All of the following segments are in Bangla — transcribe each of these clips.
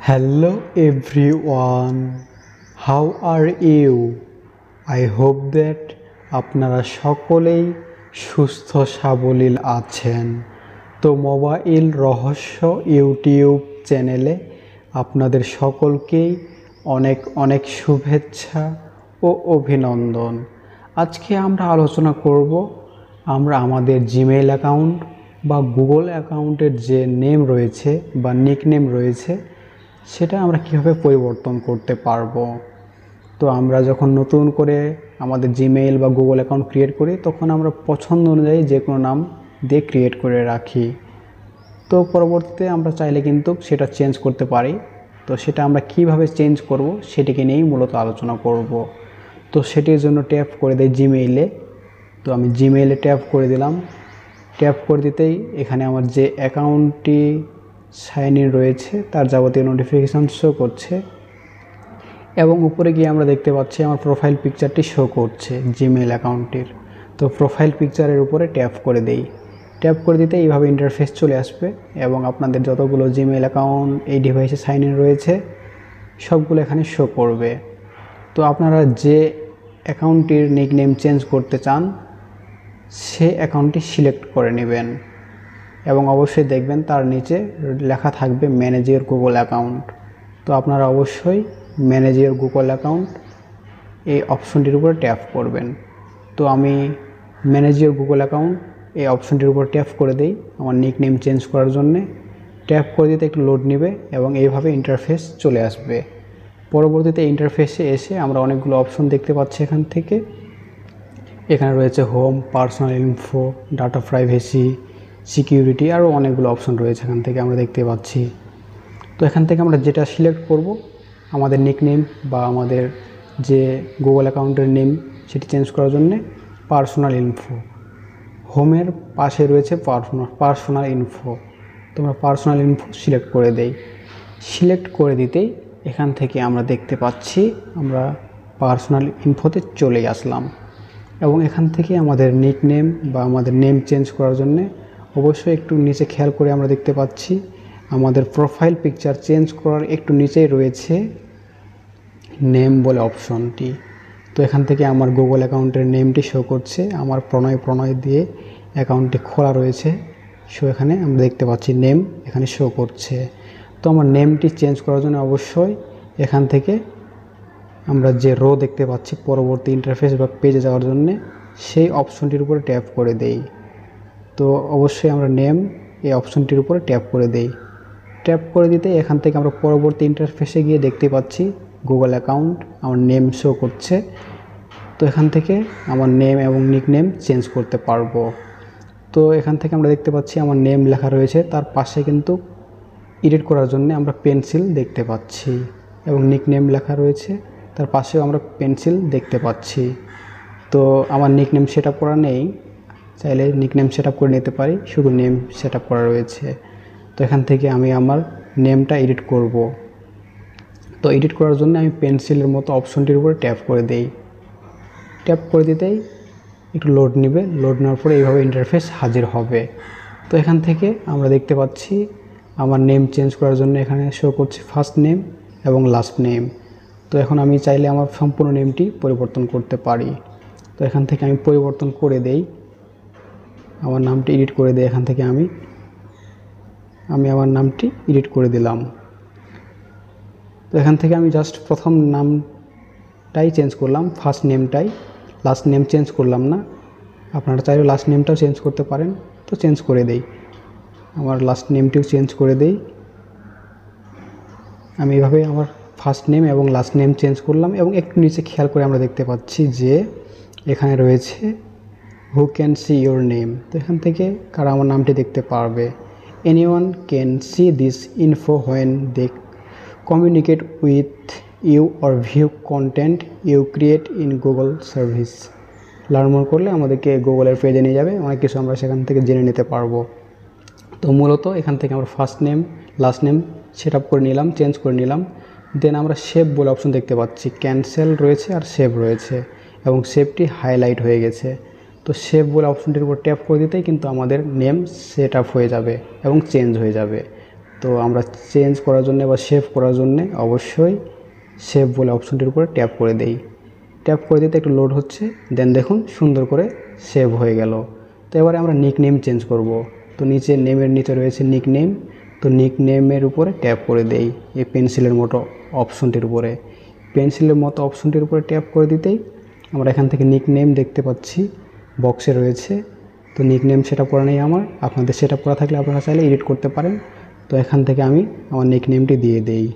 Hello everyone, how are you? I hope that আপনারা সকলেই সুস্থ সাবলীল আছেন। তো মোবাইল রহস্য ইউটিউব চ্যানেলে আপনাদের সকলকেই অনেক অনেক শুভেচ্ছা ও অভিনন্দন। আজকে আমরা আলোচনা করব আমরা আমাদের জিমেইল অ্যাকাউন্ট বা গুগল অ্যাকাউন্টের যে নেম রয়েছে বা নিকনেম রয়েছে সেটা আমরা কীভাবে পরিবর্তন করতে পারবো। তো আমরা যখন নতুন করে আমাদের জিমেইল বা গুগল অ্যাকাউন্ট ক্রিয়েট করি তখন আমরা পছন্দ অনুযায়ী যে কোনো নাম দিয়ে ক্রিয়েট করে রাখি। তো পরবর্তীতে আমরা চাইলে কিন্তু সেটা চেঞ্জ করতে পারি। তো সেটা আমরা কিভাবে চেঞ্জ করব সেটিকে নিয়েই মূলত আলোচনা করব। তো সেটির জন্য ট্যাপ করে দেই জিমেইলে। তো আমি জিমেইলে ট্যাপ করে দিলাম। ট্যাপ করে দিতেই এখানে আমার যে অ্যাকাউন্টটি সাইন ইন রয়েছে তার যাবতীয় নোটিফিকেশান শো করছে এবং উপরে গিয়ে আমরা দেখতে পাচ্ছি আমার প্রোফাইল পিকচারটি শো করছে জিমেইল অ্যাকাউন্টটির। তো প্রোফাইল পিকচারের উপরে ট্যাপ করে দেই। ট্যাপ করে দিতে এইভাবে ইন্টারফেস চলে আসবে এবং আপনাদের যতগুলো জিমেইল অ্যাকাউন্ট এই ডিভাইসে সাইন ইন রয়েছে সবগুলো এখানে শো করবে। তো আপনারা যে অ্যাকাউন্টটির নিকনেম চেঞ্জ করতে চান সে অ্যাকাউন্টটি সিলেক্ট করে নেবেন এবং অবশ্যই দেখবেন তার নিচে লেখা থাকবে ম্যানেজ ইওর গুগল অ্যাকাউন্ট। তো আপনারা অবশ্যই ম্যানেজ ইওর গুগল অ্যাকাউন্ট এই অপশনটির উপর ট্যাপ করবেন। তো আমি ম্যানেজ ইওর গুগল অ্যাকাউন্ট এই অপশনটির উপর ট্যাপ করে দেই আমার নিকনেম চেঞ্জ করার জন্যে। ট্যাপ করে দিতে একটু লোড নেবে এবং এইভাবে ইন্টারফেস চলে আসবে। পরবর্তীতে ইন্টারফেসে এসে আমরা অনেকগুলো অপশন দেখতে পাচ্ছি এখান থেকে। এখানে রয়েছে home, personal info, data privacy, security, আরও অনেকগুলো অপশন রয়েছে এখান থেকে আমরা দেখতে পাচ্ছি। তো এখান থেকে আমরা যেটা সিলেক্ট করব আমাদের নিকনেম বা আমাদের যে গুগল অ্যাকাউন্টের নেম সেটি চেঞ্জ করার জন্য পার্সোনাল ইনফো, হোমের পাশে রয়েছে পার্সোনাল ইনফো। তো আমরা পার্সোনাল ইনফো সিলেক্ট করে দেই। সিলেক্ট করে দিতেই এখান থেকে আমরা দেখতে পাচ্ছি আমরা পার্সোনাল ইনফোতে চলে আসলাম এবং এখান থেকে আমাদের নিকনেম বা আমাদের নেম চেঞ্জ করার জন্যে অবশ্যই একটু নিচে খেয়াল করে আমরা দেখতে পাচ্ছি আমাদের প্রোফাইল পিকচার চেঞ্জ করার একটু নিচেই রয়েছে নেম বলে অপশনটি। তো এখান থেকে আমার গুগল অ্যাকাউন্টের নেমটি শো করছে, আমার প্রণয় দিয়ে অ্যাকাউন্টটি খোলা রয়েছে। সো এখানে আমরা দেখতে পাচ্ছি নেম এখানে শো করছে। তো আমার নেমটি চেঞ্জ করার জন্য অবশ্যই এখান থেকে আমরা যে রো দেখতে পাচ্ছি পরবর্তী ইন্টারফেস বা পেজে যাওয়ার জন্যে সেই অপশনটির উপরে ট্যাপ করে দেই। তো অবশ্যই আমরা নেম এই অপশনটির উপরে ট্যাপ করে দেই। ট্যাপ করে দিতে এখান থেকে আমরা পরবর্তী ইন্টারফেসে গিয়ে দেখতে পাচ্ছি গুগল অ্যাকাউন্ট আমার নেম শো করছে। তো এখান থেকে আমার নেম এবং নিকনেম চেঞ্জ করতে পারবো। তো এখান থেকে আমরা দেখতে পাচ্ছি আমার নেম লেখা রয়েছে, তার পাশে কিন্তু এডিট করার জন্য আমরা পেন্সিল দেখতে পাচ্ছি এবং নিকনেম লেখা রয়েছে তার পাশেও আমরা পেন্সিল দেখতে পাচ্ছি। তো আমার নিকনেম সেট আপ করা নেই, চাইলে নিকনেম সেট আপ করে নিতে পারি, শুধু নেম সেট আপ করা রয়েছে। তো এখান থেকে আমি আমার নেমটা এডিট করব। তো এডিট করার জন্য আমি পেন্সিলের মতো অপশনটির উপরে ট্যাপ করে দেই। ট্যাপ করে দিতেই একটু লোড নেবে, লোড নেওয়ার পরে এইভাবে ইন্টারফেস হাজির হবে। তো এখান থেকে আমরা দেখতে পাচ্ছি আমার নেম চেঞ্জ করার জন্য এখানে শো করছে ফার্স্ট নেম এবং লাস্ট নেম। তো এখন আমি চাইলে আমার সম্পূর্ণ নেমটি পরিবর্তন করতে পারি। তো এখান থেকে আমি পরিবর্তন করে দেই, আমার নামটি এডিট করে দেই। এখান থেকে আমি আমার নামটি এডিট করে দিলাম। তো এখান থেকে আমি জাস্ট প্রথম নামটাই চেঞ্জ করলাম, ফার্স্ট নেমটাই, লাস্ট নেম চেঞ্জ করলাম না। আপনারা চাইলে লাস্ট নেমটাও চেঞ্জ করতে পারেন। তো চেঞ্জ করে দেই, আমার লাস্ট নেমটিও চেঞ্জ করে দেই। আমি এভাবে আমার ফার্স্ট নেম এবং লাস্ট নেম চেঞ্জ করলাম এবং একটু নিচে খেয়াল করে আমরা দেখতে পাচ্ছি যে এখানে রয়েছে who can see your name. তো এখান থেকে কারা আমার নামটি দেখতে পারবে। Anyone can see this info when they communicate with you or view content you create in Google service. Learn more করলে আমাদেরকে গুগলের পেজে নিয়ে যাবে, অনেক কিছু আমরা সেখান থেকে জেনে নিতে পারবো। তো মূলত এখান থেকে আমরা first name last name set up করে নিলাম, চেঞ্জ করে নিলাম। দেন আমরা সেভ বলে অপশন দেখতে পাচ্ছি, ক্যান্সেল রয়েছে আর সেভ রয়েছে এবং সেভটি হাইলাইট হয়ে গেছে। তো সেভ বলে অপশনটির উপর ট্যাপ করে দিতেই কিন্তু আমাদের নেম সেট আপ হয়ে যাবে এবং চেঞ্জ হয়ে যাবে। তো আমরা চেঞ্জ করার জন্য বা সেভ করার জন্য অবশ্যই সেভ বলে অপশনটির উপরে ট্যাপ করে দেই। ট্যাপ করে দিতে একটু লোড হচ্ছে, দেন দেখুন সুন্দর করে সেভ হয়ে গেল। তো এবারে আমরা নিকনেম চেঞ্জ করব। তো নিচে নেমের নিচে রয়েছে নিকনেম, তো নিকনেমের উপরে ট্যাপ করে দেই এই পেন্সিলের মতো অপশনটির উপরে। পেন্সিলের মতো অপশনটির উপরে ট্যাপ করে দিতেই আমরা এখান থেকে নিকনেম দেখতে পাচ্ছি বক্সে রয়েছে। তো নিকনেম সেট আপ করা নেই আমার, আপনাদের সেট আপ করা থাকলে আপনারা চাইলে এডিট করতে পারেন। তো এখান থেকে আমি আমার নিকনেমটি দিয়ে দেই।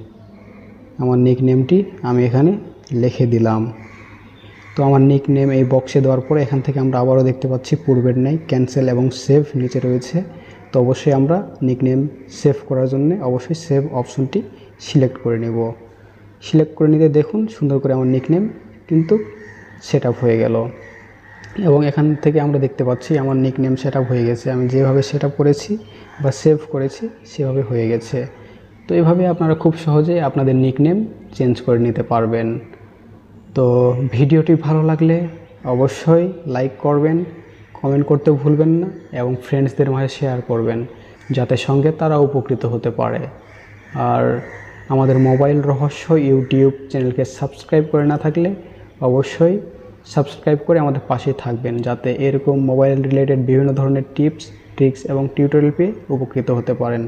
আমার নিকনেমটি আমি এখানে লিখে দিলাম। তো আমার নিকনেম এই বক্সে দেওয়ার পরে এখান থেকে আমরা আবারও দেখতে পাচ্ছি পূর্বের নেই ক্যান্সেল এবং সেভ নিচে রয়েছে। তো অবশ্যই আমরা নিকনেম সেভ করার জন্য অবশ্যই সেভ অপশনটি সিলেক্ট করে নেব। সিলেক্ট করে নিতে দেখুন সুন্দর করে আমার নিকনেম কিন্তু সেট আপ হয়ে গেল এবং এখান থেকে আমরা দেখতে পাচ্ছি আমার নিকনেম সেট আপ হয়ে গেছে। আমি যেভাবে সেট আপ করেছি বা সেভ করেছি সেভাবে হয়ে গেছে। তো এভাবে আপনারা খুব সহজেই আপনাদের নিকনেম চেঞ্জ করে নিতে পারবেন। তো ভিডিওটি ভালো লাগলে অবশ্যই লাইক করবেন, কমেন্ট করতে ভুলবেন না এবং ফ্রেন্ডসদের মাঝে শেয়ার করবেন যাতে সঙ্গে তারা উপকৃত হতে পারে। আর আমাদের মোবাইল রহস্য ইউটিউব চ্যানেলকে সাবস্ক্রাইব করে না থাকলে অবশ্যই সাবস্ক্রাইব করে আমাদের পাশে থাকবেন যাতে এরকম মোবাইল রিলেটেড বিভিন্ন ধরনের টিপস, ট্রিক্স এবং টিউটোরিয়াল পেয়ে উপকৃত হতে পারেন।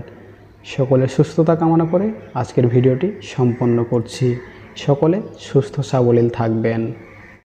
সকলের সুস্থতা কামনা করে আজকের ভিডিওটি সম্পন্ন করছি। সকলে সুস্থ সাবলীল থাকবেন।